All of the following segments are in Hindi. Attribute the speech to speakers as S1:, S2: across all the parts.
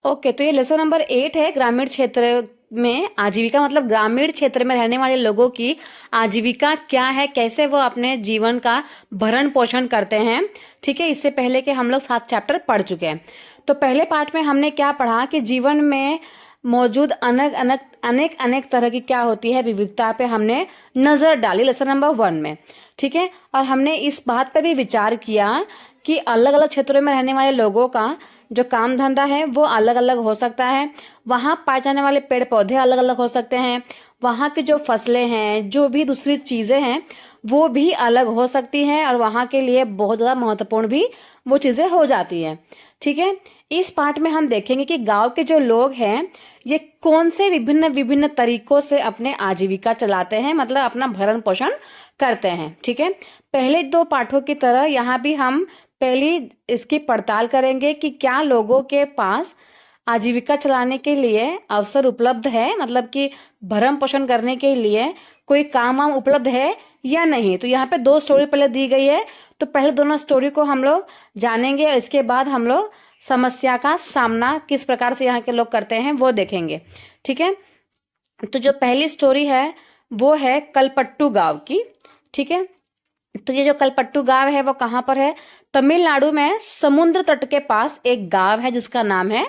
S1: ओके, तो ये लेसन नंबर 8 है, ग्रामीण क्षेत्र में आजीविका, मतलब ग्रामीण क्षेत्र में रहने वाले लोगों की आजीविका क्या है, कैसे वो अपने जीवन का भरण पोषण करते हैं। ठीक है, इससे पहले कि हम लोग 7 चैप्टर पढ़ चुके हैं। तो पहले पार्ट में हमने क्या पढ़ा कि जीवन में मौजूद अनेक अनेक अनेक अनेक तरह की क्या होती है विविधता पे हमने नजर डाली लेसन नंबर 1 में। ठीक है, और हमने इस बात पे भी विचार किया कि अलग अलग क्षेत्रों में रहने वाले लोगों का जो काम धंधा है वो अलग अलग हो सकता है, वहाँ पाए जाने वाले पेड़ पौधे अलग अलग हो सकते हैं, वहाँ की जो फसलें हैं, जो भी दूसरी चीज़ें हैं वो भी अलग हो सकती हैं, और वहाँ के लिए बहुत ज़्यादा महत्वपूर्ण भी वो चीज़ें हो जाती हैं। ठीक है, इस पार्ट में हम देखेंगे कि गांव के जो लोग हैं ये कौन से विभिन्न विभिन्न तरीकों से अपने आजीविका चलाते हैं, मतलब अपना भरण पोषण करते हैं। ठीक है, पहले 2 पाठों की तरह यहाँ भी हम पहली इसकी पड़ताल करेंगे कि क्या लोगों के पास आजीविका चलाने के लिए अवसर उपलब्ध है, मतलब कि भरण पोषण करने के लिए कोई काम वाम उपलब्ध है या नहीं। तो यहाँ पे 2 स्टोरी पहले दी गई है, तो पहले दोनों स्टोरी को हम लोग जानेंगे, और इसके बाद हम लोग समस्या का सामना किस प्रकार से यहाँ के लोग करते हैं वो देखेंगे। ठीक है, तो जो पहली स्टोरी है वो है कलपट्टू गांव की। ठीक है, तो ये जो कलपट्टू गांव है वो कहाँ पर है, तमिलनाडु में समुद्र तट के पास एक गांव है जिसका नाम है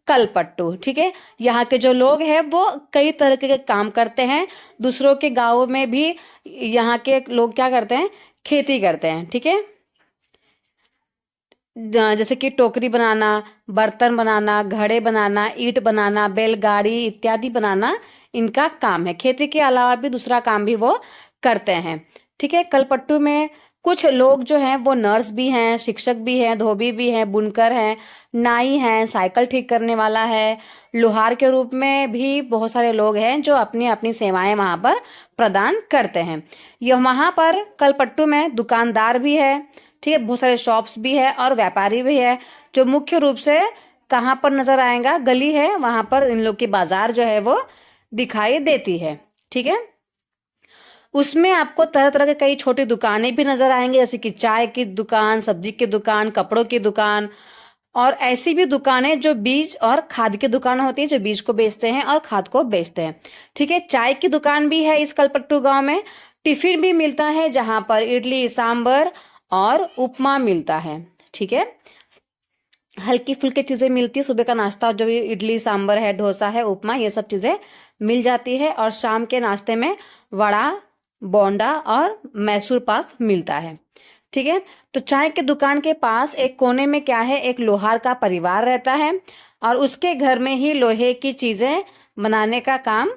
S1: कलपट्टू। ठीक है, यहाँ के जो लोग हैं वो कई तरह के काम करते हैं, दूसरों के गांवों में भी यहाँ के लोग क्या करते हैं, खेती करते हैं। ठीक है, जैसे कि टोकरी बनाना, बर्तन बनाना, घड़े बनाना, ईंट बनाना, बैलगाड़ी इत्यादि बनाना इनका काम है। खेती के अलावा भी दूसरा काम भी वो करते हैं। ठीक है, कलपट्टू में कुछ लोग जो हैं वो नर्स भी हैं, शिक्षक भी हैं, धोबी भी हैं, बुनकर हैं, नाई हैं, साइकिल ठीक करने वाला है, लोहार के रूप में भी बहुत सारे लोग हैं जो अपनी अपनी सेवाएं वहाँ पर प्रदान करते हैं। यह वहाँ पर कलपट्टू में दुकानदार भी है। ठीक है, बहुत सारे शॉप्स भी है और व्यापारी भी है, जो मुख्य रूप से कहाँ पर नजर आएगा, गली है वहां पर इन लोग की बाजार जो है वो दिखाई देती है। ठीक है, उसमें आपको तरह तरह के कई छोटी दुकानें भी नजर आएंगे, जैसे कि चाय की दुकान, सब्जी की दुकान, कपड़ों की दुकान, और ऐसी भी दुकानें जो बीज और खाद की दुकान होती है, जो बीज को बेचते हैं और खाद को बेचते हैं। ठीक है, चाय की दुकान भी है इस कलपट्टू गांव में। टिफिन भी मिलता है जहां पर इडली सांभर और उपमा मिलता है। ठीक है, हल्की फुल्की चीजें मिलती है, सुबह का नाश्ता जो भी इडली सांभर है, डोसा है, उपमा, ये सब चीजें मिल जाती है, और शाम के नाश्ते में वड़ा, बोंडा और मैसूर पाक मिलता है। ठीक है, तो चाय की दुकान के पास एक कोने में क्या है, एक लोहार का परिवार रहता है, और उसके घर में ही लोहे की चीजें बनाने का काम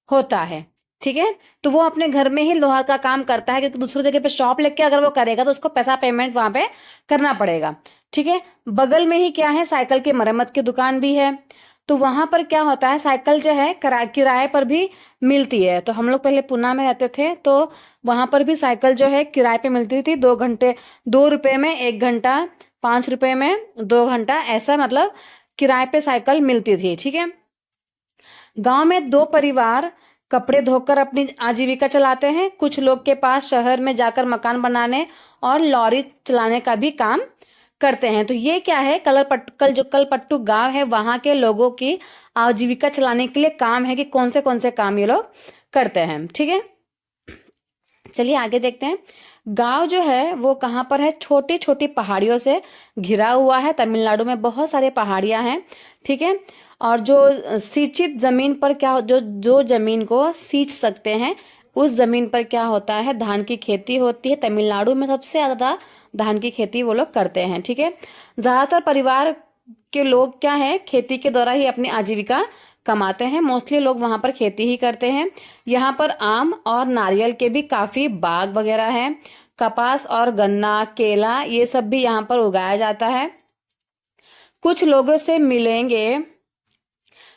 S1: होता है। ठीक है, तो वो अपने घर में ही लोहार का काम करता है, क्योंकि दूसरी जगह पे शॉप लेके अगर वो करेगा तो उसको पैसा पेमेंट वहां पे करना पड़ेगा। ठीक है, बगल में ही क्या है, साइकिल की मरम्मत की दुकान भी है। तो वहां पर क्या होता है, साइकिल जो है किराए पर भी मिलती है। तो हम लोग पहले पुणे में रहते थे, तो वहां पर भी साइकिल जो है किराए पे मिलती थी, 2 घंटे 2 रुपए में 1 घंटा, 5 रुपए में 2 घंटा, ऐसा मतलब किराए पे साइकिल मिलती थी। ठीक है, गांव में 2 परिवार कपड़े धोकर अपनी आजीविका चलाते हैं। कुछ लोग के पास शहर में जाकर मकान बनाने और लॉरी चलाने का भी काम करते हैं। तो ये क्या है, जो कलपट्टू गांव है वहां के लोगों की आजीविका चलाने के लिए काम है कि कौन से काम ये लोग करते हैं। ठीक है, चलिए आगे देखते हैं। गांव जो है वो कहाँ पर है, छोटी छोटी पहाड़ियों से घिरा हुआ है। तमिलनाडु में बहुत सारे पहाड़ियां हैं। ठीक है, और जो सिंचित जमीन पर क्या, जो जमीन को सींच सकते हैं उस जमीन पर क्या होता है, धान की खेती होती है। तमिलनाडु में सबसे ज्यादा धान की खेती वो लोग करते हैं। ठीक है, ज्यादातर परिवार के लोग क्या है, खेती के द्वारा ही अपनी आजीविका कमाते हैं। मोस्टली लोग वहां पर खेती ही करते हैं। यहाँ पर आम और नारियल के भी काफी बाग वगैरह हैं। कपास और गन्ना, केला, ये सब भी यहाँ पर उगाया जाता है। कुछ लोगों से मिलेंगे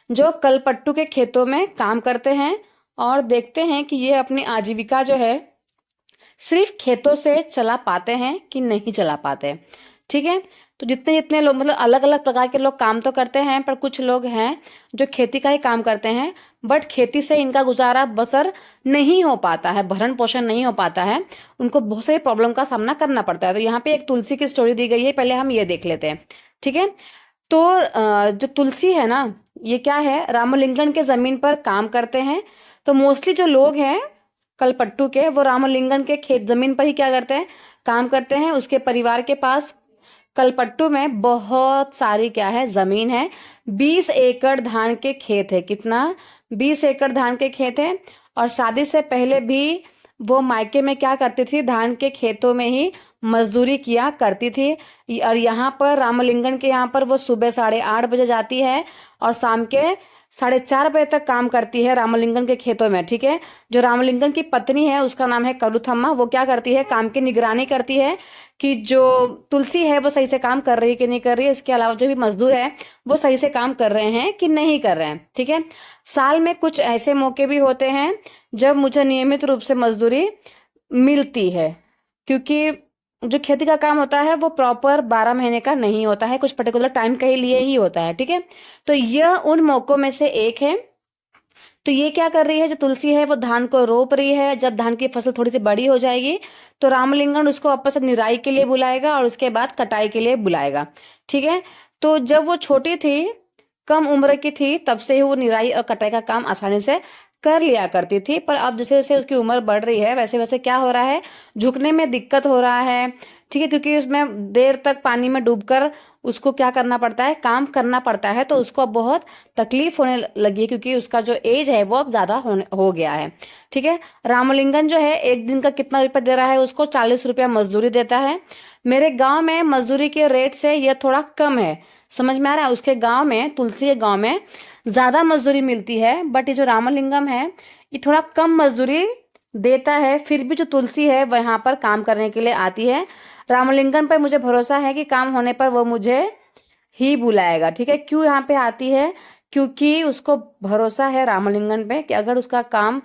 S1: जो कलपट्टू के खेतों में काम करते हैं, और देखते हैं कि ये अपनी आजीविका जो है सिर्फ खेतों से चला पाते हैं कि नहीं चला पाते। ठीक है, तो जितने जितने लोग, मतलब अलग अलग प्रकार के लोग काम तो करते हैं, पर कुछ लोग हैं जो खेती का ही काम करते हैं, बट खेती से इनका गुजारा बसर नहीं हो पाता है, भरण पोषण नहीं हो पाता है, उनको बहुत सारी प्रॉब्लम का सामना करना पड़ता है। तो यहाँ पे एक तुलसी की स्टोरी दी गई है, पहले हम ये देख लेते हैं। ठीक है, तो जो तुलसी है ना, ये क्या है, रामलिंगन के ज़मीन पर काम करते हैं। तो मोस्टली जो लोग हैं कलपट्टू के, वो रामलिंगन के खेत ज़मीन पर ही क्या करते हैं, काम करते हैं। उसके परिवार के पास कलपट्टू में बहुत सारी क्या है, ज़मीन है। 20 एकड़ धान के खेत है। कितना? 20 एकड़ धान के खेत है। और शादी से पहले भी वो मायके में क्या करती थी, धान के खेतों में ही मजदूरी किया करती थी। और यहाँ पर रामलिंगन के यहाँ पर वो सुबह 8:30 बजे जाती है और शाम के 4:30 बजे तक काम करती है रामलिंगन के खेतों में। ठीक है। जो रामलिंगन की पत्नी है उसका नाम है करुथम्मा, वो क्या करती है, काम की निगरानी करती है कि जो तुलसी है वो सही से काम कर रही है कि नहीं कर रही है। इसके अलावा जो भी मजदूर है वो सही से काम कर रहे हैं कि नहीं कर रहे हैं। ठीक है। साल में कुछ ऐसे मौके भी होते हैं जब मुझे नियमित रूप से मजदूरी मिलती है, क्योंकि जो खेती का काम होता है वो प्रॉपर 12 महीने का नहीं होता है, कुछ पर्टिकुलर टाइम के लिए ही होता है। ठीक है। तो यह उन मौकों में से एक है। तो ये क्या कर रही है, जो तुलसी है वो धान को रोप रही है। जब धान की फसल थोड़ी सी बड़ी हो जाएगी तो रामलिंगन उसको वापस से निराई के लिए बुलाएगा और उसके बाद कटाई के लिए बुलाएगा। ठीक है। तो जब वो छोटी थी, कम उम्र की थी, तब से ही वो निराई और कटाई का काम आसानी से कर लिया करती थी। पर अब जैसे जैसे उसकी उम्र बढ़ रही है वैसे वैसे क्या हो रहा है, झुकने में दिक्कत हो रहा है। ठीक है। क्योंकि उसमें देर तक पानी में डूबकर उसको क्या करना पड़ता है, काम करना पड़ता है। तो उसको अब बहुत तकलीफ होने लगी है, क्योंकि उसका जो एज है वो अब ज्यादा हो गया है। ठीक है। रामलिंगन जो है एक दिन का कितना रुपया दे रहा है उसको, 40 रुपया मजदूरी देता है। मेरे गांव में मजदूरी के रेट से यह थोड़ा कम है। समझ में आ रहा है? उसके गांव में, तुलसी के गांव में ज्यादा मजदूरी मिलती है, बट ये जो रामलिंगम है ये थोड़ा कम मजदूरी देता है। फिर भी जो तुलसी है वह यहाँ पर काम करने के लिए आती है। रामलिंगम पर मुझे भरोसा है कि काम होने पर वो मुझे ही बुलाएगा। ठीक है। क्यों यहाँ पे आती है? क्योंकि उसको भरोसा है रामलिंगन पे कि अगर उसका काम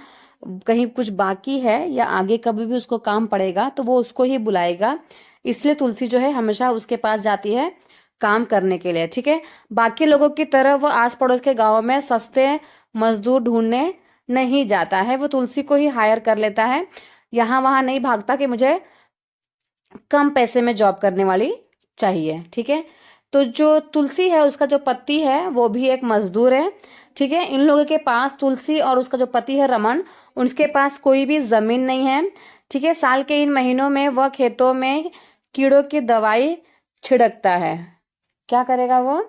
S1: कहीं कुछ बाकी है या आगे कभी भी उसको काम पड़ेगा तो वो उसको ही बुलाएगा। इसलिए तुलसी जो है हमेशा उसके पास जाती है काम करने के लिए। ठीक है। बाकी लोगों की तरह वो आस पड़ोस के गाँव में सस्ते मजदूर ढूंढने नहीं जाता है, वो तुलसी को ही हायर कर लेता है। यहाँ वहाँ नहीं भागता कि मुझे कम पैसे में जॉब करने वाली चाहिए। ठीक है। तो जो तुलसी है उसका जो पति है वो भी एक मजदूर है। ठीक है। इन लोगों के पास, तुलसी और उसका जो पति है रमन, उनके पास कोई भी जमीन नहीं है। ठीक है। साल के इन महीनों में वह खेतों में कीड़ों की दवाई छिड़कता है। क्या करेगा वो?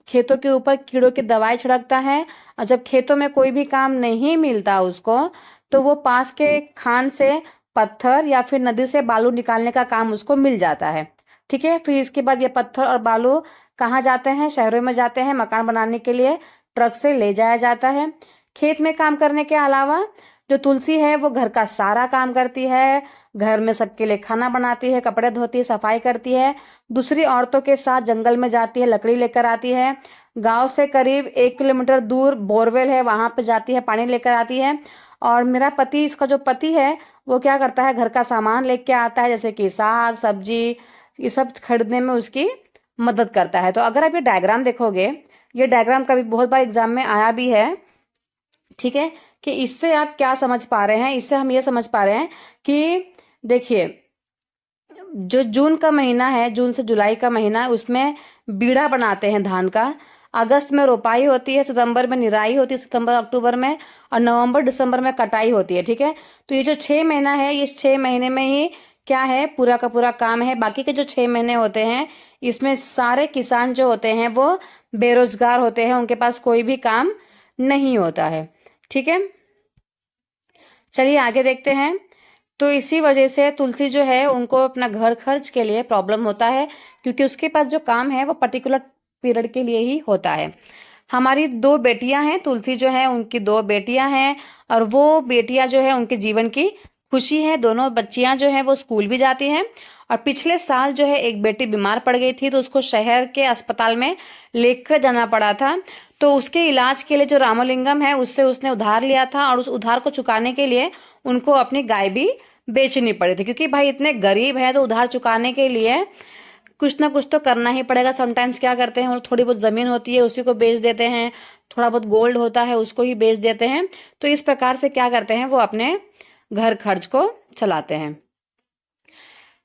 S1: खेतों के ऊपर कीड़ों की दवाई छिड़कता है। और जब खेतों में कोई भी काम नहीं मिलता उसको, तो वो पास के खान से पत्थर या फिर नदी से बालू निकालने का काम उसको मिल जाता है। ठीक है। फिर इसके बाद ये पत्थर और बालू कहाँ जाते हैं? शहरों में जाते हैं। मकान बनाने के लिए ट्रक से ले जाया जाता है। खेत में काम करने के अलावा जो तुलसी है वो घर का सारा काम करती है। घर में सबके लिए खाना बनाती है, कपड़े धोती है, सफाई करती है। दूसरी औरतों के साथ जंगल में जाती है, लकड़ी लेकर आती है। गांव से करीब 1 किलोमीटर दूर बोरवेल है, वहां पे जाती है, पानी लेकर आती है। और मेरा पति, इसका जो पति है वो क्या करता है, घर का सामान लेके आता है, जैसे कि साग सब्जी, ये सब खरीदने में उसकी मदद करता है। तो अगर आप ये डायग्राम देखोगे, ये डायग्राम कभी बहुत बार एग्जाम में आया भी है। ठीक है। कि इससे आप क्या समझ पा रहे हैं? इससे हम ये समझ पा रहे हैं कि देखिए, जो जून का महीना है, जून से जुलाई का महीना है, उसमें बीड़ा बनाते हैं धान का। अगस्त में रोपाई होती है, सितंबर में निराई होती है, सितंबर अक्टूबर में, और नवंबर दिसंबर में कटाई होती है। ठीक है। तो ये जो 6 महीना है, इस 6 महीने में ही क्या है, पूरा का पूरा काम है। बाकी के जो 6 महीने होते हैं इसमें सारे किसान जो होते हैं वो बेरोजगार होते हैं, उनके पास कोई भी काम नहीं होता है। ठीक है। चलिए आगे देखते हैं। तो इसी वजह से तुलसी जो है उनको अपना घर खर्च के लिए प्रॉब्लम होता है, क्योंकि उसके पास जो काम है वो पर्टिकुलर पीरियड के लिए ही होता है। हमारी 2 बेटियां हैं, तुलसी जो है उनकी 2 बेटियां हैं, और वो बेटियां जो है उनके जीवन की खुशी है। दोनों बच्चियां जो है वो स्कूल भी जाती हैं। और पिछले साल जो है एक बेटी बीमार पड़ गई थी, तो उसको शहर के अस्पताल में लेकर जाना पड़ा था। तो उसके इलाज के लिए जो रामलिंगम है उससे उसने उधार लिया था, और उस उधार को चुकाने के लिए उनको अपनी गाय भी बेचनी पड़ी थी, क्योंकि भाई इतने गरीब है तो उधार चुकाने के लिए कुछ ना कुछ तो करना ही पड़ेगा। समटाइम्स क्या करते हैं, वो थोड़ी बहुत ज़मीन होती है उसी को बेच देते हैं, थोड़ा बहुत गोल्ड होता है उसको ही बेच देते हैं। तो इस प्रकार से क्या करते हैं, वो अपने घर खर्च को चलाते हैं।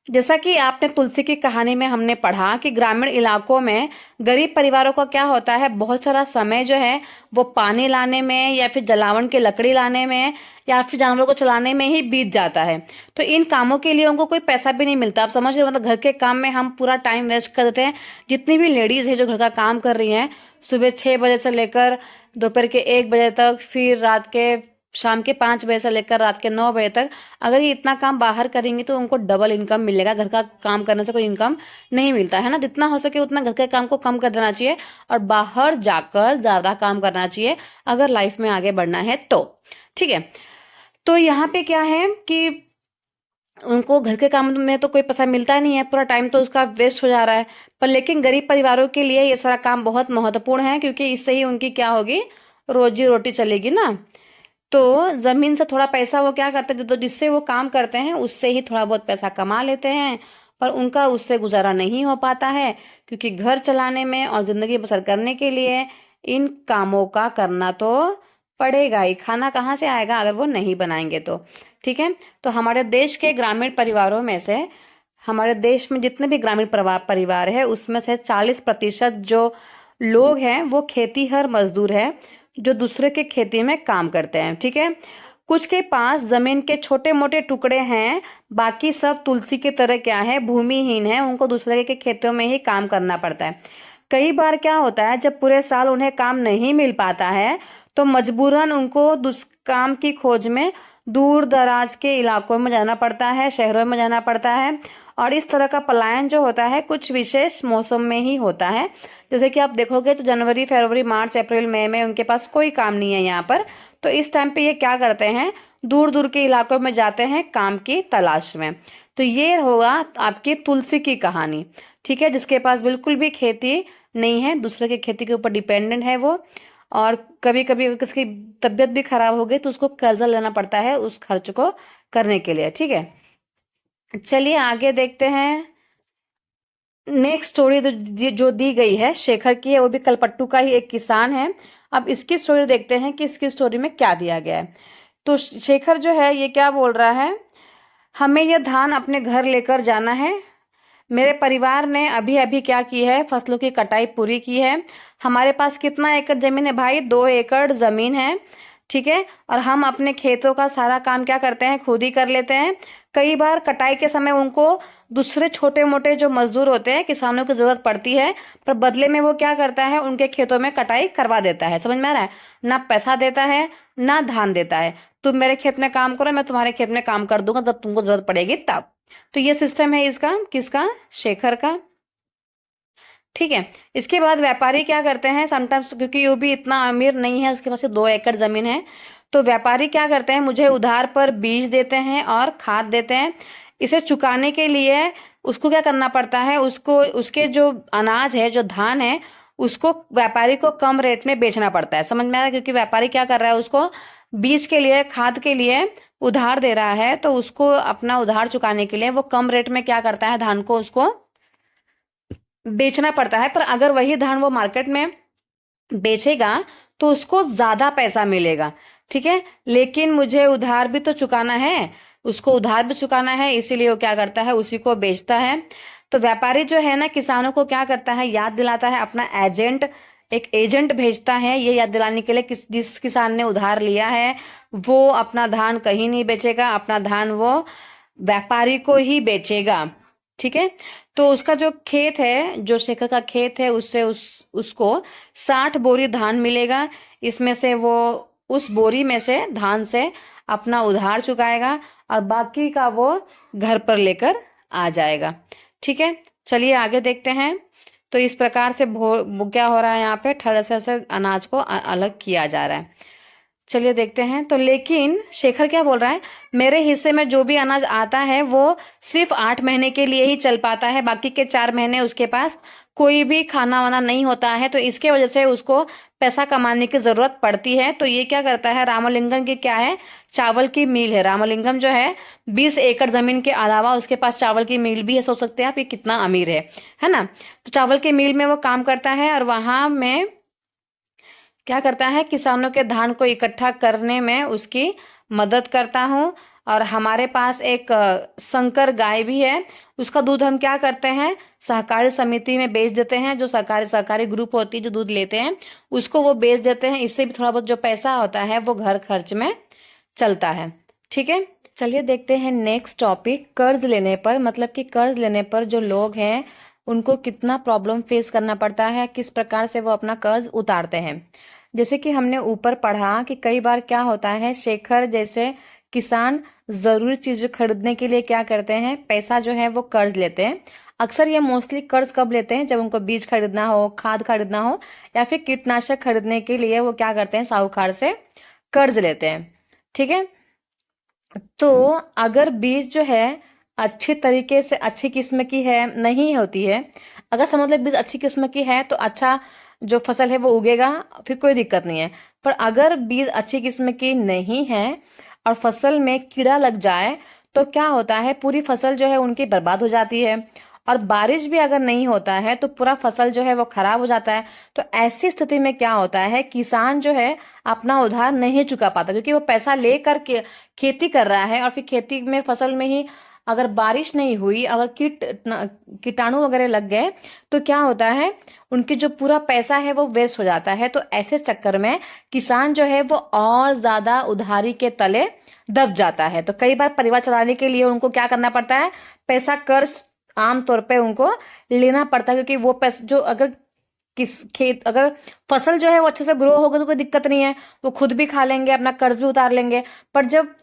S1: जैसा कि आपने तुलसी की कहानी में हमने पढ़ा कि ग्रामीण इलाकों में गरीब परिवारों का क्या होता है, बहुत सारा समय जो है वो पानी लाने में या फिर जलावन की लकड़ी लाने में या फिर जानवरों को चलाने में ही बीत जाता है। तो इन कामों के लिए उनको कोई पैसा भी नहीं मिलता। आप समझ रहे हो, मतलब घर के काम में हम पूरा टाइम वेस्ट कर देते हैं। जितनी भी लेडीज़ है जो घर का काम कर रही हैं, सुबह 6 बजे से लेकर दोपहर के 1 बजे तक, फिर शाम के 5 बजे से लेकर रात के 9 बजे तक, अगर ये इतना काम बाहर करेंगी तो उनको डबल इनकम मिलेगा। घर का काम करने से कोई इनकम नहीं मिलता है ना। जितना हो सके उतना घर के काम को कम कर देना चाहिए और बाहर जाकर ज़्यादा काम करना चाहिए अगर लाइफ में आगे बढ़ना है तो। ठीक है, तो यहाँ पे क्या है कि उनको घर के काम में तो कोई पैसा मिलता नहीं है, पूरा टाइम तो उसका वेस्ट हो जा रहा है। पर लेकिन गरीब परिवारों के लिए ये सारा काम बहुत महत्वपूर्ण है, क्योंकि इससे ही उनकी क्या होगी, रोजी रोटी चलेगी ना। तो ज़मीन से थोड़ा पैसा वो क्या करते हैं, तो जिससे वो काम करते हैं उससे ही थोड़ा बहुत पैसा कमा लेते हैं, पर उनका उससे गुजारा नहीं हो पाता है, क्योंकि घर चलाने में और ज़िंदगी बसर करने के लिए इन कामों का करना तो पड़ेगा ही। खाना कहाँ से आएगा अगर वो नहीं बनाएंगे तो। ठीक है, तो हमारे देश के ग्रामीण परिवारों में से, हमारे देश में जितने भी ग्रामीण परिवार है उसमें से 40% जो लोग हैं वो खेतीहर मजदूर है, जो दूसरे के खेती में काम करते हैं। ठीक है, कुछ के पास जमीन के छोटे मोटे टुकड़े हैं, बाकी सब तुलसी की तरह क्या है, भूमिहीन है, उनको दूसरे के खेतों में ही काम करना पड़ता है। कई बार क्या होता है, जब पूरे साल उन्हें काम नहीं मिल पाता है तो मजबूरन उनको काम की खोज में दूर दराज के इलाकों में जाना पड़ता है, शहरों में जाना पड़ता है। और इस तरह का पलायन जो होता है कुछ विशेष मौसम में ही होता है। जैसे कि आप देखोगे तो जनवरी, फरवरी, मार्च, अप्रैल, मई में उनके पास कोई काम नहीं है यहाँ पर। तो इस टाइम पे ये क्या करते हैं, दूर दूर के इलाकों में जाते हैं काम की तलाश में। तो ये होगा आपकी तुलसी की कहानी। ठीक है, जिसके पास बिल्कुल भी खेती नहीं है, दूसरे की खेती के ऊपर डिपेंडेंट है वो। और कभी कभी अगर किसी की तबीयत भी खराब हो गई तो उसको कर्जा लेना पड़ता है उस खर्च को करने के लिए। ठीक है, चलिए आगे देखते हैं। नेक्स्ट स्टोरी जो दी गई है शेखर की है, वो भी कलपट्टू का ही एक किसान है। अब इसकी स्टोरी देखते हैं कि इसकी स्टोरी में क्या दिया गया है। तो शेखर जो है ये क्या बोल रहा है, हमें यह धान अपने घर लेकर जाना है। मेरे परिवार ने अभी अभी क्या की है, फसलों की कटाई पूरी की है। हमारे पास कितना एकड़ जमीन है भाई, 2 एकड़ जमीन है। ठीक है, और हम अपने खेतों का सारा काम क्या करते हैं, खुद ही कर लेते हैं। कई बार कटाई के समय उनको दूसरे छोटे मोटे जो मजदूर होते हैं, किसानों की जरूरत पड़ती है, पर बदले में वो क्या करता है, उनके खेतों में कटाई करवा देता है। समझ में आ रहा है, ना पैसा देता है ना धान देता है। तुम मेरे खेत में काम करो, मैं तुम्हारे खेत में काम कर दूंगा जब तुमको जरूरत पड़ेगी तब। तो ये सिस्टम है इसका, किसका, शेखर का। ठीक है, इसके बाद व्यापारी क्या करते हैं समटाइम्स, क्योंकि वो भी इतना अमीर नहीं है, उसके पास 2 एकड़ जमीन है। तो व्यापारी क्या करते हैं, मुझे उधार पर बीज देते हैं और खाद देते हैं। इसे चुकाने के लिए उसको क्या करना पड़ता है, उसको उसके जो अनाज है, जो धान है, उसको व्यापारी को कम रेट में बेचना पड़ता है। समझ में आ रहा है, क्योंकि व्यापारी क्या कर रहा है, उसको बीज के लिए, खाद के लिए उधार दे रहा है, तो उसको अपना उधार चुकाने के लिए वो कम रेट में क्या करता है, धान को उसको बेचना पड़ता है। पर अगर वही धान वो मार्केट में बेचेगा तो उसको ज्यादा पैसा मिलेगा। ठीक है, लेकिन मुझे उधार भी तो चुकाना है, उसको उधार भी चुकाना है, इसीलिए वो क्या करता है, उसी को बेचता है। तो व्यापारी जो है ना, किसानों को क्या करता है, याद दिलाता है, अपना एजेंट, एक एजेंट भेजता है ये याद दिलाने के लिए जिस किसान ने उधार लिया है वो अपना धान कहीं नहीं बेचेगा, अपना धान वो व्यापारी को ही बेचेगा। ठीक है, तो उसका जो खेत है, जो शेखर का खेत है, उससे उसको 60 बोरी धान मिलेगा। इसमें से वो उस बोरी में से धान से अपना उधार चुकाएगा और बाकी का वो घर पर लेकर आ जाएगा। ठीक है, चलिए आगे देखते हैं। तो इस प्रकार से क्या हो रहा है, यहाँ पे ठरसे से अनाज को अलग किया जा रहा है। चलिए देखते हैं। तो लेकिन शेखर क्या बोल रहा है, मेरे हिस्से में जो भी अनाज आता है वो सिर्फ 8 महीने के लिए ही चल पाता है, बाकी के 4 महीने उसके पास कोई भी खाना वाना नहीं होता है। तो इसके वजह से उसको पैसा कमाने की जरूरत पड़ती है। तो ये क्या करता है, रामलिंगम की क्या है, चावल की मिल है। रामलिंगम जो है 20 एकड़ जमीन के अलावा उसके पास चावल की मिल भी है। सोच सकते हैं आप ये कितना अमीर है ना। तो चावल की मिल में वो काम करता है और वहां में क्या करता है, किसानों के धान को इकट्ठा करने में उसकी मदद करता हूँ और हमारे पास एक संकर गाय भी है। उसका दूध हम क्या करते हैं, सहकारी समिति में बेच देते हैं। जो सरकारी ग्रुप होती है जो दूध लेते हैं उसको वो बेच देते हैं। इससे भी थोड़ा बहुत जो पैसा होता है वो घर खर्च में चलता है। ठीक है, चलिए देखते हैं नेक्स्ट टॉपिक, कर्ज लेने पर। मतलब कि कर्ज लेने पर जो लोग हैं उनको कितना प्रॉब्लम फेस करना पड़ता है, किस प्रकार से वो अपना कर्ज उतारते हैं। जैसे कि हमने ऊपर पढ़ा कि कई बार क्या होता है, शेखर जैसे किसान जरूरी चीज खरीदने के लिए क्या करते हैं, पैसा जो है वो कर्ज लेते हैं। अक्सर ये मोस्टली कर्ज कब लेते हैं, जब उनको बीज खरीदना हो, खाद खरीदना हो, या फिर कीटनाशक खरीदने के लिए वो क्या करते हैं, साहूकार से कर्ज लेते हैं। ठीक है, तो अगर बीज जो है अच्छी तरीके से अच्छी किस्म की है नहीं होती है, अगर समझ लो बीज अच्छी किस्म की है तो अच्छा जो फसल है वो उगेगा, फिर कोई दिक्कत नहीं है। पर अगर बीज अच्छी किस्म की नहीं है और फसल में कीड़ा लग जाए तो क्या होता है, पूरी फसल जो है उनकी बर्बाद हो जाती है। और बारिश भी अगर नहीं होता है तो पूरा फसल जो है वो खराब हो जाता है। तो ऐसी स्थिति में क्या होता है, किसान जो है अपना उधार नहीं चुका पाता, क्योंकि वो पैसा लेकर के खेती कर रहा है और फिर खेती में फसल में ही अगर बारिश नहीं हुई, अगर कीटाणु वगैरह लग गए तो क्या होता है, उनकी जो पूरा पैसा है वो वेस्ट हो जाता है। तो ऐसे चक्कर में किसान जो है वो और ज्यादा उधारी के तले दब जाता है। तो कई बार परिवार चलाने के लिए उनको क्या करना पड़ता है, पैसा कर्ज आमतौर पे उनको लेना पड़ता है, क्योंकि वो पैसा जो अगर अगर फसल जो है वो अच्छे से ग्रो होगा तो कोई दिक्कत नहीं है, वो खुद भी खा लेंगे, अपना कर्ज भी उतार लेंगे। पर जब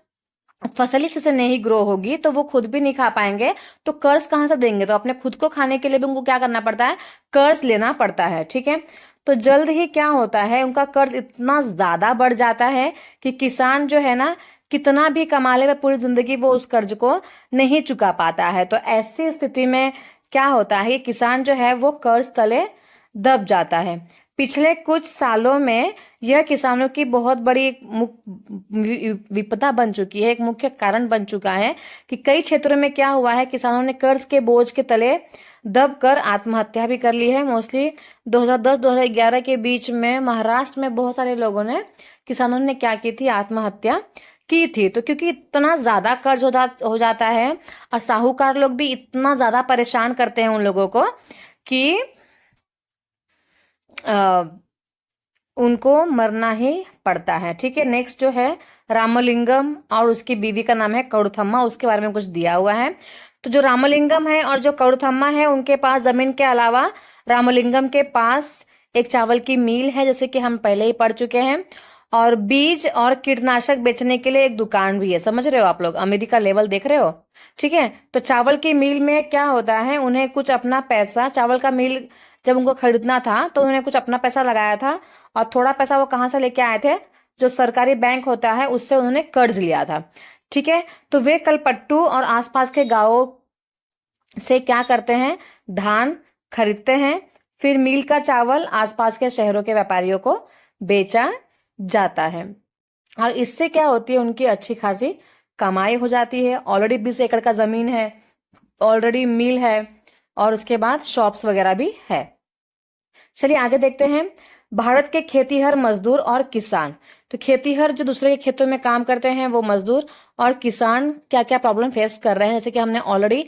S1: फसल ही अच्छे से नहीं ग्रो होगी तो वो खुद भी नहीं खा पाएंगे, तो कर्ज कहाँ से देंगे। तो अपने खुद को खाने के लिए भी उनको क्या करना पड़ता है, कर्ज लेना पड़ता है। ठीक है, तो जल्द ही क्या होता है, उनका कर्ज इतना ज्यादा बढ़ जाता है कि किसान जो है ना कितना भी कमा ले, वह पूरी जिंदगी वो उस कर्ज को नहीं चुका पाता है। तो ऐसी स्थिति में क्या होता है कि किसान जो है वो कर्ज तले दब जाता है। पिछले कुछ सालों में यह किसानों की बहुत बड़ी विपदा बन चुकी है, एक मुख्य कारण बन चुका है कि कई क्षेत्रों में क्या हुआ है, किसानों ने कर्ज के बोझ के तले दब कर आत्महत्या भी कर ली है। मोस्टली 2010-2011 के बीच में महाराष्ट्र में बहुत सारे लोगों ने, किसानों ने क्या की थी, आत्महत्या की थी। तो क्योंकि इतना ज्यादा कर्ज हो जाता है और साहूकार लोग भी इतना ज्यादा परेशान करते हैं उन लोगों को कि उनको मरना ही पड़ता है। ठीक है, नेक्स्ट जो है रामलिंगम और उसकी बीवी का नाम है कौड़थम्मा, उसके बारे में कुछ दिया हुआ है। तो जो रामलिंगम है और जो कौड़थम्मा है उनके पास जमीन के अलावा रामलिंगम के पास एक चावल की मिल है, जैसे कि हम पहले ही पढ़ चुके हैं, और बीज और कीटनाशक बेचने के लिए एक दुकान भी है। समझ रहे हो आप लोग, अमीरी का लेवल देख रहे हो। ठीक है, तो चावल की मिल में क्या होता है, उन्हें कुछ अपना पैसा, चावल का मिल जब उनको खरीदना था तो उन्होंने कुछ अपना पैसा लगाया था, और थोड़ा पैसा वो कहाँ से लेके आए थे, जो सरकारी बैंक होता है उससे उन्होंने कर्ज लिया था। ठीक है, तो वे कलपट्टू और आसपास के गांवों से क्या करते हैं, धान खरीदते हैं, फिर मिल का चावल आसपास के शहरों के व्यापारियों को बेचा जाता है। और इससे क्या होती है, उनकी अच्छी खासी कमाई हो जाती है। ऑलरेडी 20 एकड़ का जमीन है, ऑलरेडी मिल है, और उसके बाद शॉप्स वगैरह भी है। चलिए आगे देखते हैं, भारत के खेतीहर मजदूर और किसान। तो खेतीहर जो दूसरे के खेतों में काम करते हैं वो मजदूर, और किसान क्या क्या प्रॉब्लम फेस कर रहे हैं, जैसे कि हमने ऑलरेडी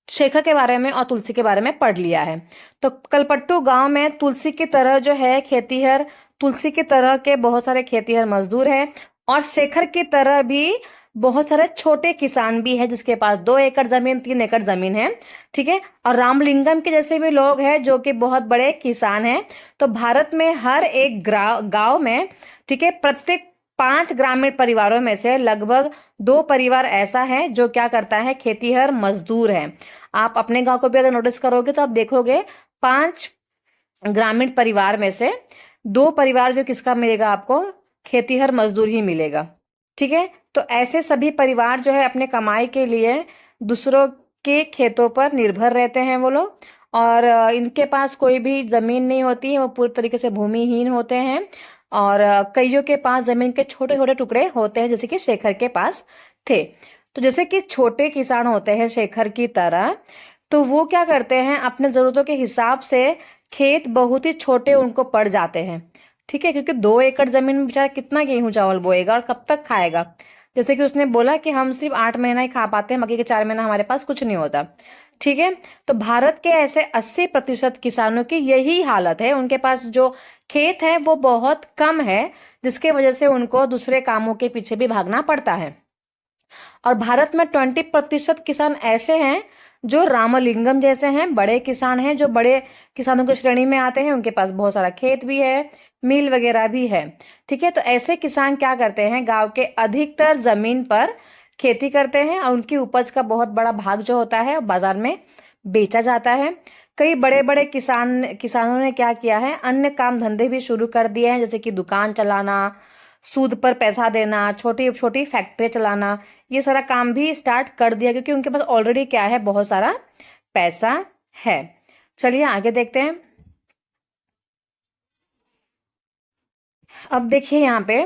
S1: शेखर के बारे में और तुलसी के बारे में पढ़ लिया है। तो कलपट्टू गांव में तुलसी की तरह जो है खेतीहर, तुलसी की तरह के बहुत सारे खेतीहर मजदूर हैं, और शेखर की तरह भी बहुत सारे छोटे किसान भी है जिसके पास 2 एकड़ जमीन, 3 एकड़ जमीन है। ठीक है, और रामलिंगम के जैसे भी लोग हैं जो कि बहुत बड़े किसान हैं। तो भारत में हर एक गांव में, ठीक है, प्रत्येक 5 ग्रामीण परिवारों में से लगभग 2 परिवार ऐसा है जो क्या करता है, खेतीहर मजदूर है। आप अपने गांव को भी अगर नोटिस करोगे तो आप देखोगे 5 ग्रामीण परिवार में से 2 परिवार जो किसका मिलेगा, आपको खेतीहर मजदूर ही मिलेगा। ठीक है, तो ऐसे सभी परिवार जो है अपने कमाई के लिए दूसरों के खेतों पर निर्भर रहते हैं वो लोग, और इनके पास कोई भी जमीन नहीं होती है, वो पूरी तरीके से भूमिहीन होते हैं, और कईयों के पास जमीन के छोटे छोटे टुकड़े होते हैं, जैसे कि शेखर के पास थे। तो जैसे कि छोटे किसान होते हैं शेखर की तरह, तो वो क्या करते हैं, अपने जरूरतों के हिसाब से खेत बहुत ही छोटे उनको पड़ जाते हैं। ठीक है, क्योंकि 2 एकड़ जमीन में बेचारा कितना गेहूं चावल बोएगा और कब तक खाएगा। जैसे कि उसने बोला कि हम सिर्फ 8 महीना ही खा पाते हैं, बाकी के 4 महीना हमारे पास कुछ नहीं होता। ठीक है, तो भारत के ऐसे 80% किसानों की यही हालत है। उनके पास जो खेत है वो बहुत कम है, जिसके वजह से उनको दूसरे कामों के पीछे भी भागना पड़ता है। और भारत में 20% किसान ऐसे हैं जो रामलिंगम जैसे हैं, बड़े किसान हैं, जो बड़े किसानों की श्रेणी में आते हैं, उनके पास बहुत सारा खेत भी है, मिल वगैरह भी है। ठीक है, तो ऐसे किसान क्या करते हैं, गांव के अधिकतर जमीन पर खेती करते हैं और उनकी उपज का बहुत बड़ा भाग जो होता है बाजार में बेचा जाता है। कई बड़े बड़े किसानों ने क्या किया है, अन्य काम धंधे भी शुरू कर दिए हैं, जैसे कि दुकान चलाना, सूद पर पैसा देना, छोटी छोटी फैक्ट्री चलाना, ये सारा काम भी स्टार्ट कर दिया, क्योंकि उनके पास ऑलरेडी क्या है, बहुत सारा पैसा है। चलिए आगे देखते हैं। अब देखिए यहाँ पे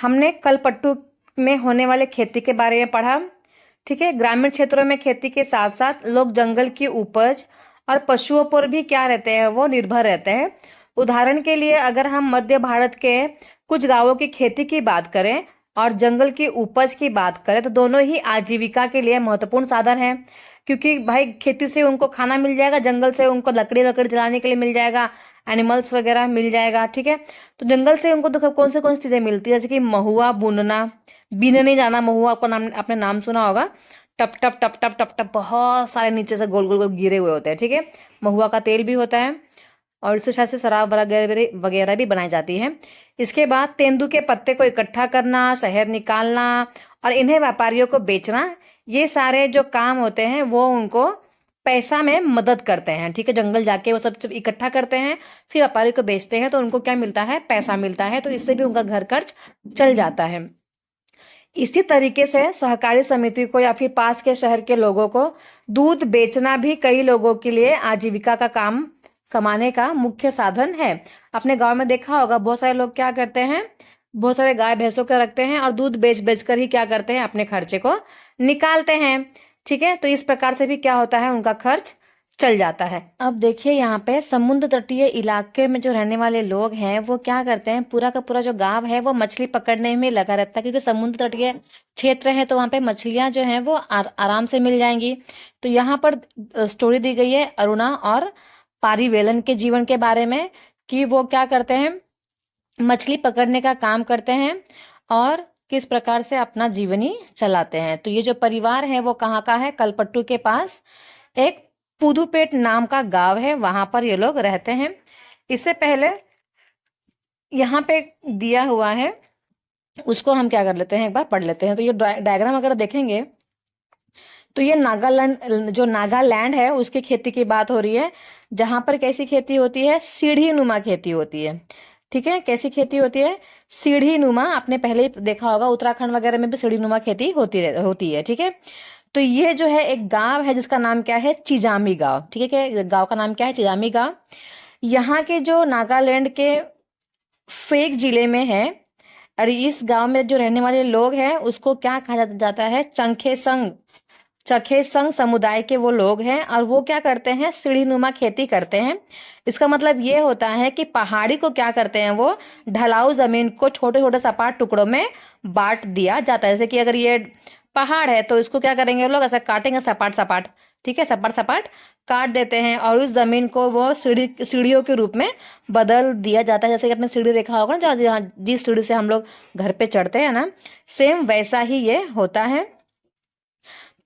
S1: हमने कलपट्टू में होने वाले खेती के बारे में पढ़ा। ठीक है, ग्रामीण क्षेत्रों में खेती के साथ साथ लोग जंगल की उपज और पशुओं पर भी क्या रहते हैं, वो निर्भर रहते हैं। उदाहरण के लिए अगर हम मध्य भारत के कुछ गांवों की खेती की बात करें और जंगल की उपज की बात करें, तो दोनों ही आजीविका के लिए महत्वपूर्ण साधन है। क्योंकि भाई खेती से उनको खाना मिल जाएगा, जंगल से उनको लकड़ी लकड़ी जलाने के लिए मिल जाएगा, एनिमल्स वगैरह मिल जाएगा। ठीक है, तो जंगल से उनको देखो कौन सी चीजें मिलती है, जैसे कि महुआ बुनना, बीनने जाना। महुआ आपको नाम, आपने नाम सुना होगा, टप टप टप टप टप टप बहुत सारे नीचे से गोल गोल गोल गिरे हुए होते हैं। ठीक है, महुआ का तेल भी होता है और इससे शायद से शराब वगैरह वगैरह भी बनाई जाती है। इसके बाद तेंदू के पत्ते को इकट्ठा करना, शहद निकालना और इन्हें व्यापारियों को बेचना, ये सारे जो काम होते हैं वो उनको पैसा में मदद करते हैं। ठीक है, जंगल जाके वो सब इकट्ठा करते हैं, फिर व्यापारी को बेचते हैं, तो उनको क्या मिलता है, पैसा मिलता है, तो इससे भी उनका घर खर्च चल जाता है। इसी तरीके से सहकारी समिति को या फिर पास के शहर के लोगों को दूध बेचना भी कई लोगों के लिए आजीविका का काम कमाने का मुख्य साधन है। अपने गांव में देखा होगा, बहुत सारे लोग क्या करते हैं, बहुत सारे गाय भैंसों के रखते हैं और दूध बेच बेच कर ही क्या करते हैं, अपने खर्चे को निकालते हैं। ठीक है, तो इस प्रकार से भी क्या होता है, उनका खर्च चल जाता है। अब देखिए यहाँ पे समुद्र तटीय इलाके में जो रहने वाले लोग हैं वो क्या करते हैं, पूरा का पूरा जो गांव है वो मछली पकड़ने में लगा रहता है, क्योंकि समुद्र तटीय क्षेत्र है तो वहाँ पे मछलियां जो हैं वो आराम से मिल जाएंगी। तो यहाँ पर स्टोरी दी गई है अरुणा और पारीवेलन के जीवन के बारे में, कि वो क्या करते हैं, मछली पकड़ने का काम करते हैं और किस प्रकार से अपना जीवनी चलाते हैं। तो ये जो परिवार है वो कहाँ का है, कलपट्टू के पास एक पुदुपेट नाम का गांव है, वहां पर ये लोग रहते हैं। इससे पहले यहाँ पे दिया हुआ है, उसको हम क्या कर लेते हैं, एक बार पढ़ लेते हैं। तो ये डायग्राम अगर देखेंगे तो ये नागालैंड, जो नागालैंड है उसकी खेती की बात हो रही है, जहां पर कैसी खेती होती है, सीढ़ी नुमा खेती होती है। ठीक है, कैसी खेती होती है, सीढ़ी नुमा। आपने पहले ही देखा होगा, उत्तराखंड वगैरह में भी सीढ़ी नुमा खेती होती है। ठीक है, तो ये जो है एक गांव है जिसका नाम क्या है, चिजामी गांव। ठीक है, गांव का नाम क्या है, चिजामी गांव। यहाँ के जो नागालैंड के फेक जिले में है, और इस गांव में जो रहने वाले लोग हैं उसको क्या कहा जाता है, चखेसंग समुदाय के वो लोग हैं, और वो क्या करते हैं, सीढ़ीनुमा खेती करते हैं। इसका मतलब ये होता है कि पहाड़ी को क्या करते हैं, वो ढलाऊ जमीन को छोटे छोटे सपाट टुकड़ों में बांट दिया जाता है। जैसे कि अगर ये पहाड़ है तो इसको क्या करेंगे वो लोग, ऐसा काटेंगे सपाट सपाट। ठीक है, सपाट सपाट काट देते हैं और उस जमीन को वो सीढ़ियों के रूप में बदल दिया जाता है। जैसे कि आपने सीढ़ी देखा होगा ना, जहाँ जिस सीढ़ी से हम लोग घर पे चढ़ते हैं ना, सेम वैसा ही ये होता है।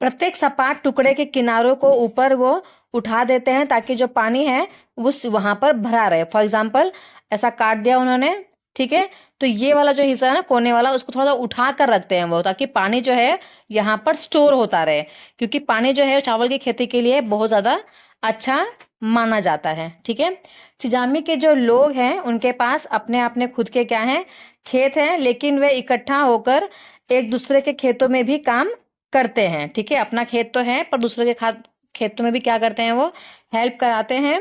S1: प्रत्येक सपाट टुकड़े के किनारों को ऊपर वो उठा देते हैं ताकि जो पानी है वो वहां पर भरा रहे। फॉर एग्जाम्पल ऐसा काट दिया उन्होंने, ठीक है, तो ये वाला जो हिस्सा है ना, कोने वाला, उसको थोड़ा उठा कर रखते हैं वो, ताकि पानी जो है यहाँ पर स्टोर होता रहे, क्योंकि पानी जो है चावल की खेती के लिए बहुत ज्यादा अच्छा माना जाता है। ठीक है, चिजामी के जो लोग हैं उनके पास अपने अपने खुद के क्या हैं, खेत हैं, लेकिन वे इकट्ठा होकर एक दूसरे के खेतों में भी काम करते हैं। ठीक है, अपना खेत तो है पर दूसरे के खेतों में भी क्या करते हैं, वो हेल्प कराते हैं।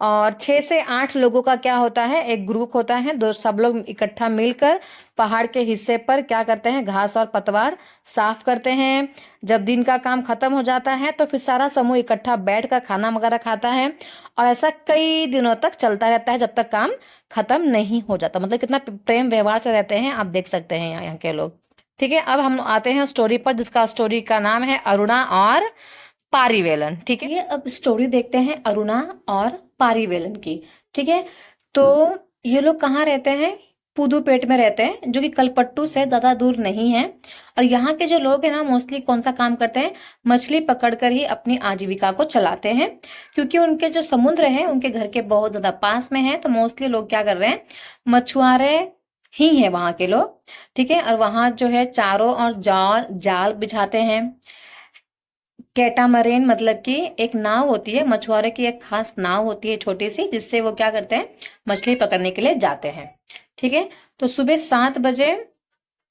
S1: और 6 से 8 लोगों का क्या होता है, एक ग्रुप होता है, दो सब लोग इकट्ठा मिलकर पहाड़ के हिस्से पर क्या करते हैं, घास और पतवार साफ करते हैं। जब दिन का काम खत्म हो जाता है तो फिर सारा समूह इकट्ठा बैठकर खाना वगैरह खाता है, और ऐसा कई दिनों तक चलता रहता है जब तक काम खत्म नहीं हो जाता। मतलब कितना प्रेम व्यवहार से रहते हैं, आप देख सकते हैं यहाँ के लोग। ठीक है, अब हम आते हैं स्टोरी पर, जिसका स्टोरी का नाम है अरुणा और पारीवेलन। ठीक है, ये अब स्टोरी देखते हैं अरुणा और पारीवेलन की। ठीक है, तो ये लोग कहाँ रहते हैं? पुदुपेट में रहते हैं, जो कि कलपट्टू से ज्यादा दूर नहीं है। और यहाँ के जो लोग हैं ना, मोस्टली कौन सा काम करते हैं? मछली पकड़कर ही अपनी आजीविका को चलाते हैं, क्योंकि उनके जो समुद्र है उनके घर के बहुत ज्यादा पास में है। तो मोस्टली लोग क्या कर रहे हैं? मछुआरे ही है वहां के लोग। ठीक है, और वहां जो है चारों और जाल जाल बिछाते हैं। कैटामरेन मतलब कि एक नाव होती है, मछुआरे की एक खास नाव होती है छोटी सी, जिससे वो क्या करते हैं? मछली पकड़ने के लिए जाते हैं। ठीक है, तो सुबह 7 बजे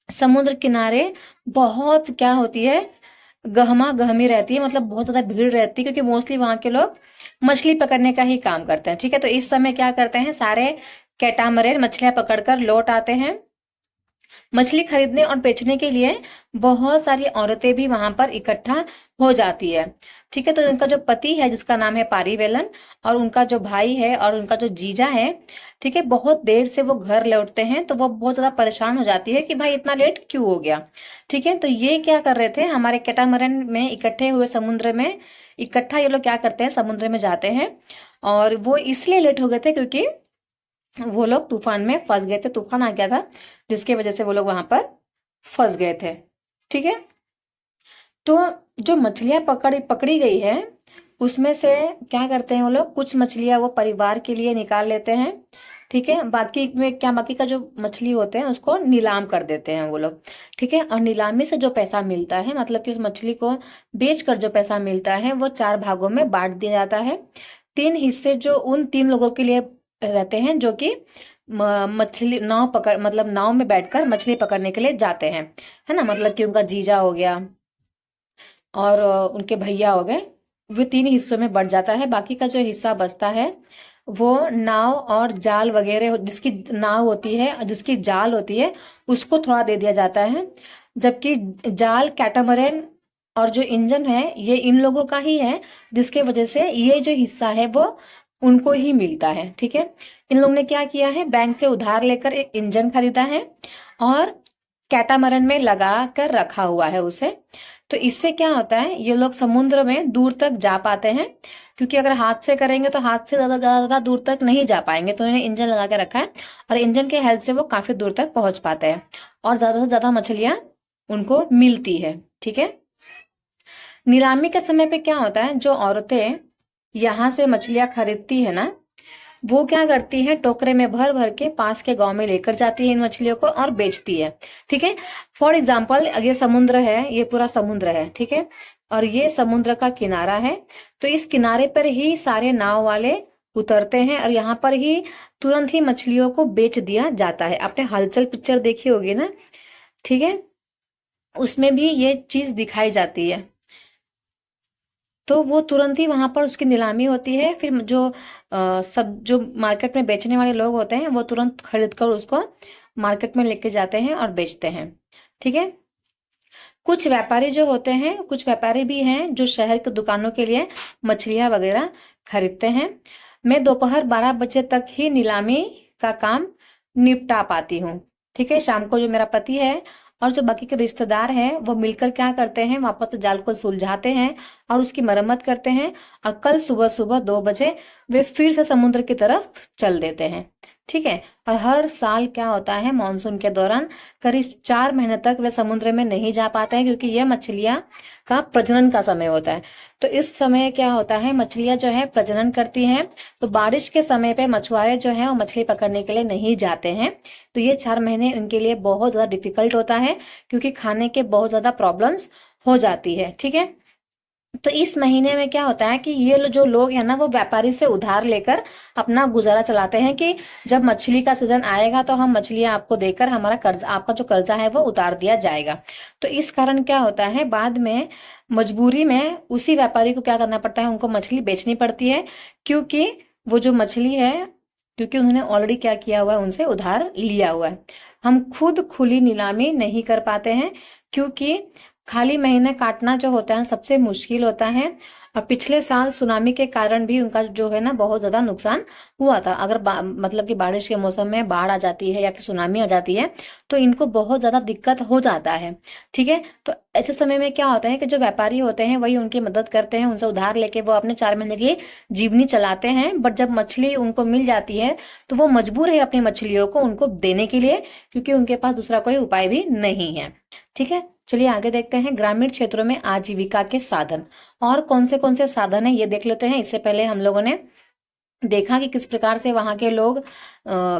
S1: समुद्र किनारे बहुत क्या होती है? गहमा गहमी रहती है, मतलब बहुत ज्यादा भीड़ रहती है, क्योंकि मोस्टली वहां के लोग मछली पकड़ने का ही काम करते हैं। ठीक है, तो इस समय क्या करते हैं? सारे कैटामरेन मछलियां पकड़कर लौट आते हैं। मछली खरीदने और बेचने के लिए बहुत सारी औरतें भी वहां पर इकट्ठा हो जाती है। ठीक है, तो उनका जो पति है, जिसका नाम है पारीवेलन, और उनका जो भाई है और उनका जो जीजा है, ठीक है, बहुत देर से वो घर लौटते हैं। तो वो बहुत ज्यादा परेशान हो जाती है कि भाई इतना लेट क्यों हो गया। ठीक है, तो ये क्या कर रहे थे? हमारे कैटामरन में इकट्ठे हुए समुद्र में इकट्ठा ये लोग क्या करते हैं? समुद्र में जाते हैं। और वो इसलिए लेट हो गए थे क्योंकि वो लोग तूफान में फंस गए थे, तूफान आ गया था, जिसकी वजह से वो लोग वहां पर फंस गए थे। ठीक है, तो जो मछलियां पकड़ी पकड़ी गई है, उसमें से क्या करते हैं वो लोग? कुछ मछलियां वो परिवार के लिए निकाल लेते हैं। ठीक है, बाकी में क्या, बाकी का जो मछली होते हैं उसको नीलाम कर देते हैं वो लोग। ठीक है, और नीलामी से जो पैसा मिलता है, मतलब कि उस मछली को बेचकर जो पैसा मिलता है, वो 4 भागों में बांट दिया जाता है। 3 हिस्से जो उन 3 लोगों के लिए रहते हैं, जो कि मछली नाव पकड़ मतलब नाव में बैठकर मछली पकड़ने के लिए जाते हैं, है ना। मतलब कि उनका जीजा हो गया और उनके भैया हो गए। वे 3 हिस्सों में बढ़ जाता है। बाकी का जो हिस्सा बचता है वो नाव और जाल वगैरह, जिसकी नाव होती है और जिसकी जाल होती है, उसको थोड़ा दे दिया जाता है। जबकि जाल, कैटामरन और जो इंजन है, ये इन लोगों का ही है, जिसके वजह से ये जो हिस्सा है वो उनको ही मिलता है। ठीक है, इन लोगों ने क्या किया है? बैंक से उधार लेकर एक इंजन खरीदा है और कैटामरन में लगा कर रखा हुआ है उसे। तो इससे क्या होता है? ये लोग समुद्र में दूर तक जा पाते हैं, क्योंकि अगर हाथ से करेंगे तो हाथ से ज्यादा दूर तक नहीं जा पाएंगे। तो इन्हें इंजन लगा के रखा है, और इंजन के हेल्प से वो काफी दूर तक पहुंच पाते हैं, और ज्यादा से ज्यादा मछलियां उनको मिलती है। ठीक है, नीलामी के समय पे क्या होता है? जो औरतें यहाँ से मछलियां खरीदती है ना, वो क्या करती है? टोकरे में भर भर के पास के गांव में लेकर जाती है इन मछलियों को और बेचती है। ठीक है, फॉर एग्जाम्पल ये समुद्र है, ये पूरा समुद्र है, ठीक है, और ये समुद्र का किनारा है। तो इस किनारे पर ही सारे नाव वाले उतरते हैं, और यहाँ पर ही तुरंत ही मछलियों को बेच दिया जाता है। आपने हलचल पिक्चर देखी होगी ना, ठीक है, उसमें भी ये चीज दिखाई जाती है। तो वो तुरंत ही वहां पर उसकी नीलामी होती है। फिर जो सब जो मार्केट में बेचने वाले लोग होते हैं, वो तुरंत खरीद कर उसको मार्केट में लेके जाते हैं और बेचते हैं। ठीक है, कुछ व्यापारी जो होते हैं, कुछ व्यापारी भी हैं जो शहर के दुकानों के लिए मछलियां वगैरह खरीदते हैं। मैं दोपहर 12 बजे तक ही नीलामी का काम निपटा पाती हूँ। ठीक है, शाम को जो मेरा पति है और जो बाकी के रिश्तेदार हैं, वो मिलकर क्या करते हैं? वापस जाल को सुलझाते हैं और उसकी मरम्मत करते हैं, और कल सुबह सुबह 2 बजे वे फिर से समुद्र की तरफ चल देते हैं। ठीक है, और हर साल क्या होता है? मानसून के दौरान करीब 4 महीने तक वे समुद्र में नहीं जा पाते हैं, क्योंकि यह मछलियां का प्रजनन का समय होता है। तो इस समय क्या होता है? मछलियां जो है प्रजनन करती हैं। तो बारिश के समय पे मछुआरे जो है वो मछली पकड़ने के लिए नहीं जाते हैं। तो ये 4 महीने उनके लिए बहुत ज्यादा डिफिकल्ट होता है, क्योंकि खाने के बहुत ज्यादा प्रॉब्लम्स हो जाती है। ठीक है, तो इस महीने में क्या होता है कि ये जो लोग हैं ना, वो व्यापारी से उधार लेकर अपना गुजारा चलाते हैं, कि जब मछली का सीजन आएगा तो हम मछलियां आपको देकर हमारा कर्ज, आपका जो कर्जा है वो उतार दिया जाएगा। तो इस कारण क्या होता है? बाद में मजबूरी में उसी व्यापारी को क्या करना पड़ता है? उनको मछली बेचनी पड़ती है, क्योंकि वो जो मछली है, क्योंकि उन्होंने ऑलरेडी क्या किया हुआ है? उनसे उधार लिया हुआ है। हम खुद खुली नीलामी नहीं कर पाते हैं, क्योंकि खाली महीने काटना जो होता है सबसे मुश्किल होता है। और पिछले साल सुनामी के कारण भी उनका जो है ना बहुत ज्यादा नुकसान हुआ था। अगर मतलब कि बारिश के मौसम में बाढ़ आ जाती है या फिर सुनामी आ जाती है तो इनको बहुत ज्यादा दिक्कत हो जाता है। ठीक है, तो ऐसे समय में क्या होता है कि जो व्यापारी होते हैं वही उनकी मदद करते हैं, उनसे उधार लेके वो अपने 4 महीने की जीवनी चलाते हैं। बट जब मछली उनको मिल जाती है तो वो मजबूर है अपनी मछलियों को उनको देने के लिए, क्योंकि उनके पास दूसरा कोई उपाय भी नहीं है। ठीक है, चलिए आगे देखते हैं ग्रामीण क्षेत्रों में आजीविका के साधन। और कौन से साधन है ये देख लेते हैं। इससे पहले हम लोगों ने देखा कि किस प्रकार से वहां के लोग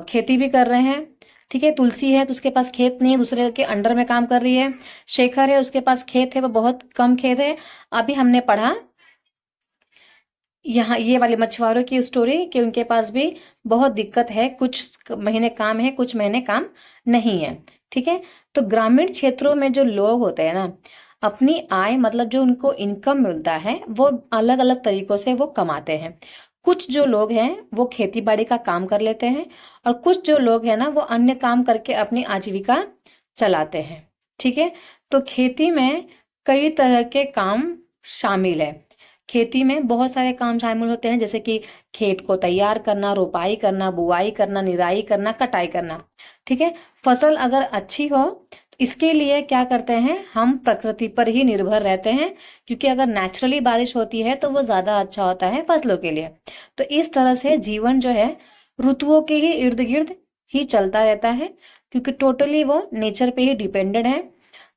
S1: खेती भी कर रहे हैं। ठीक है, तुलसी है तो उसके पास खेत नहीं है, दूसरे के अंडर में काम कर रही है। शेखर है उसके पास खेत है, वो बहुत कम खेत है। अभी हमने पढ़ा यहाँ ये वाले मछुआरों की स्टोरी कि उनके पास भी बहुत दिक्कत है, कुछ महीने काम है कुछ महीने काम नहीं है। ठीक है, तो ग्रामीण क्षेत्रों में जो लोग होते हैं ना, अपनी आय मतलब जो उनको इनकम मिलता है वो अलग अलग तरीकों से वो कमाते हैं। कुछ जो लोग हैं वो खेती बाड़ी का काम कर लेते हैं और कुछ जो लोग हैं ना वो अन्य काम करके अपनी आजीविका चलाते हैं। ठीक है, तो खेती में कई तरह के काम शामिल है। खेती में बहुत सारे काम शामिल होते हैं, जैसे कि खेत को तैयार करना, रोपाई करना, बुआई करना, निराई करना, कटाई करना। ठीक है, फसल अगर अच्छी हो तो इसके लिए क्या करते हैं, हम प्रकृति पर ही निर्भर रहते हैं, क्योंकि अगर नेचुरली बारिश होती है तो वो ज्यादा अच्छा होता है फसलों के लिए। तो इस तरह से जीवन जो है ऋतुओं के ही इर्द गिर्द ही चलता रहता है, क्योंकि टोटली वो नेचर पे ही डिपेंडेड है।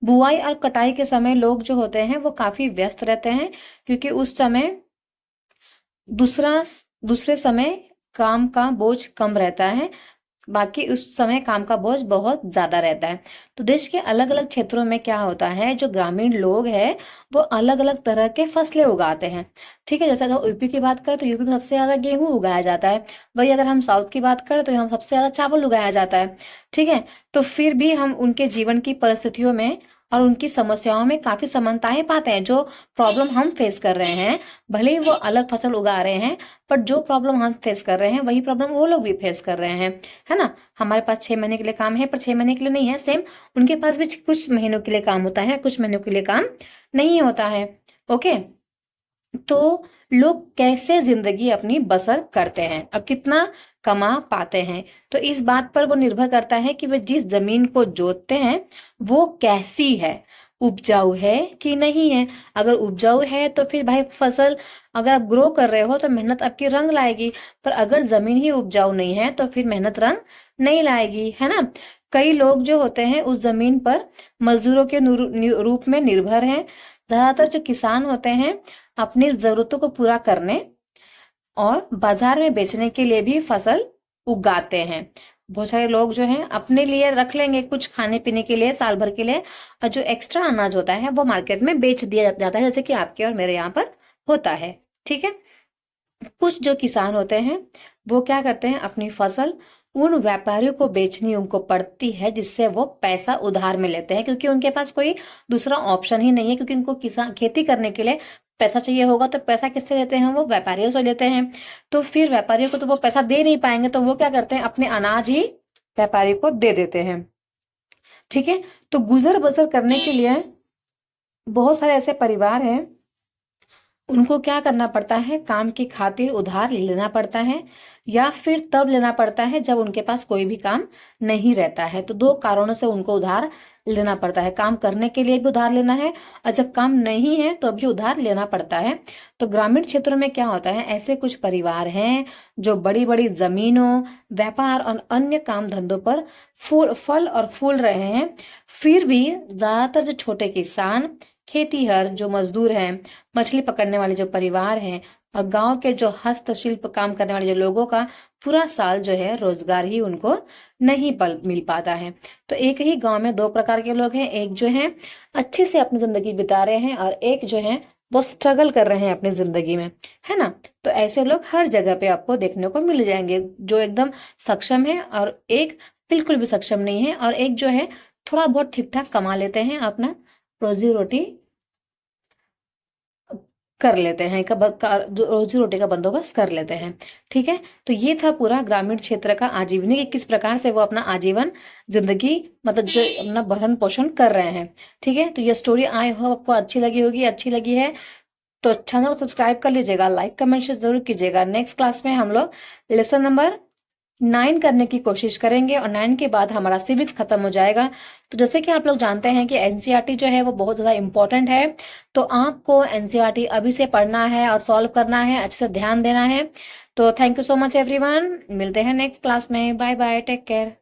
S1: बुआई और कटाई के समय लोग जो होते हैं वो काफी व्यस्त रहते हैं, क्योंकि उस समय दूसरा दूसरे समय काम का बोझ कम रहता है, बाकी उस समय काम का बोझ बहुत ज्यादा रहता है। तो देश के अलग अलग क्षेत्रों में क्या होता है, जो ग्रामीण लोग हैं वो अलग अलग तरह के फसलें उगाते हैं। ठीक है, जैसे अगर यूपी की बात करें तो यूपी में सबसे ज्यादा गेहूं उगाया जाता है। वही अगर हम साउथ की बात करें तो हम सबसे ज्यादा चावल उगाया जाता है। ठीक है, तो फिर भी हम उनके जीवन की परिस्थितियों में और उनकी समस्याओं में काफी समानताएं पाते हैं। जो प्रॉब्लम हम फेस कर रहे हैं, भले ही वो अलग फसल उगा रहे हैं, पर जो प्रॉब्लम हम फेस कर रहे हैं वही प्रॉब्लम वो लोग भी फेस कर रहे हैं, है ना। हमारे पास 6 महीने के लिए काम है पर 6 महीने के लिए नहीं है, सेम उनके पास भी कुछ महीनों के लिए काम होता है, कुछ महीनों के लिए काम नहीं होता है। ओके, तो लोग कैसे जिंदगी अपनी बसर करते हैं और कितना कमा पाते हैं, तो इस बात पर वो निर्भर करता है कि वे जिस जमीन को जोतते हैं वो कैसी है, उपजाऊ है कि नहीं है। अगर उपजाऊ है तो फिर भाई फसल अगर आप ग्रो कर रहे हो तो मेहनत आपकी रंग लाएगी, पर अगर जमीन ही उपजाऊ नहीं है तो फिर मेहनत रंग नहीं लाएगी, है ना। कई लोग जो होते हैं उस जमीन पर मजदूरों के रूप में निर्भर हैं। ज्यादातर जो किसान होते हैं अपनी जरूरतों को पूरा करने और बाजार में बेचने के लिए भी फसल उगाते हैं। बहुत सारे लोग जो हैं अपने लिए रख लेंगे कुछ खाने पीने के लिए साल भर के लिए, और जो एक्स्ट्रा अनाज होता है वो मार्केट में बेच दिया जाता है, जैसे कि आपके और मेरे यहाँ पर होता है। ठीक है, कुछ जो किसान होते हैं वो क्या करते हैं, अपनी फसल उन व्यापारियों को बेचनी उनको पड़ती है, जिससे वो पैसा उधार में लेते हैं, क्योंकि उनके पास कोई दूसरा ऑप्शन ही नहीं है। क्योंकि उनको किसान खेती करने के लिए पैसा चाहिए होगा, तो पैसा किससे लेते हैं, वो व्यापारियों से लेते हैं। तो फिर व्यापारियों को तो वो पैसा दे नहीं पाएंगे, तो वो क्या करते हैं, अपने अनाज ही व्यापारी को दे देते हैं। ठीक है, तो गुजर बसर करने के लिए बहुत सारे ऐसे परिवार हैं, उनको क्या करना पड़ता है, काम की खातिर उधार लेना पड़ता है, या फिर तब लेना पड़ता है जब उनके पास कोई भी काम नहीं रहता है। तो दो कारणों से उनको उधार लेना पड़ता है, काम करने के लिए भी उधार लेना है और जब काम नहीं है तो भी उधार लेना पड़ता है। तो ग्रामीण क्षेत्रों में क्या होता है, ऐसे कुछ परिवार हैं जो बड़ी बड़ी जमीनों, व्यापार और अन्य काम धंधों पर फल और फूल रहे हैं। फिर भी ज्यादातर जो छोटे किसान, खेतीहर जो मजदूर हैं, मछली पकड़ने वाले जो परिवार हैं और गांव के जो हस्तशिल्प काम करने वाले जो लोगों का पूरा साल जो है रोजगार ही उनको नहीं मिल पाता है। तो एक ही गांव में दो प्रकार के लोग हैं, एक जो है अच्छे से अपनी जिंदगी बिता रहे हैं और एक जो है वो स्ट्रगल कर रहे हैं अपनी जिंदगी में, है ना। तो ऐसे लोग हर जगह पे आपको देखने को मिल जाएंगे, जो एकदम सक्षम है और एक बिल्कुल भी सक्षम नहीं है, और एक जो है थोड़ा बहुत ठीक ठाक कमा लेते हैं, अपना रोजी रोटी कर लेते हैं, रोजी रोटी का बंदोबस्त कर लेते हैं। ठीक है, तो ये था पूरा ग्रामीण क्षेत्र का आजीवनी कि किस प्रकार से वो अपना आजीवन जिंदगी मतलब जो अपना भरण पोषण कर रहे हैं। ठीक है, तो ये स्टोरी आई होप आपको अच्छी लगी होगी। अच्छी लगी है तो चैनल को सब्सक्राइब कर लीजिएगा, लाइक कमेंट शेयर जरूर कीजिएगा। नेक्स्ट क्लास में हम लोग लेसन नंबर 9 करने की कोशिश करेंगे और 9 के बाद हमारा सिविक्स खत्म हो जाएगा। तो जैसे कि आप लोग जानते हैं कि एनसीईआरटी जो है वो बहुत ज़्यादा इम्पोर्टेंट है, तो आपको एनसीईआरटी अभी से पढ़ना है और सॉल्व करना है, अच्छे से ध्यान देना है। तो thank you so much everyone, मिलते हैं नेक्स्ट क्लास में। Bye bye, take care.